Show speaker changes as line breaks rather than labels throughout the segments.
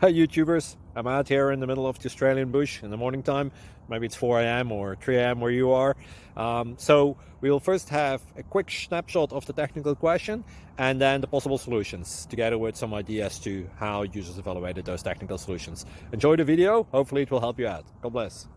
Hi YouTubers, I'm out here in the middle of the Australian bush in the morning time. Maybe it's 4 a.m. or 3 a.m. where you are. So we'll first have a quick snapshot of the technical question and then the possible solutions, together with some ideas to how users evaluated those technical solutions. Enjoy the video, hopefully it will help you out. God bless.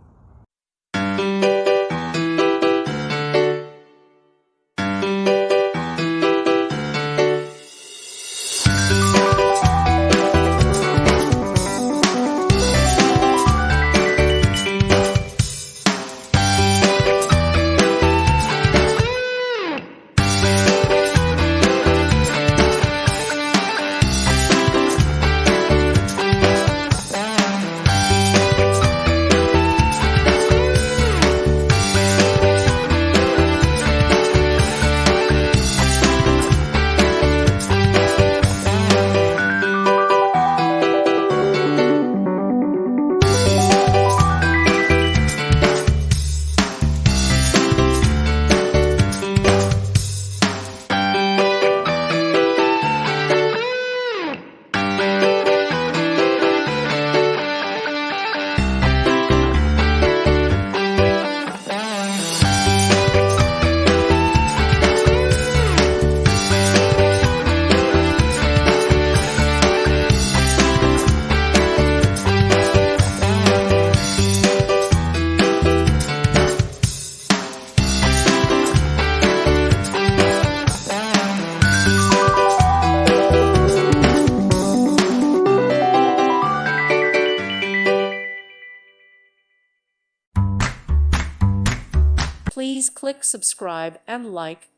Please click subscribe and like.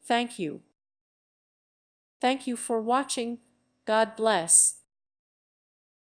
Thank you. Thank you for watching. God bless.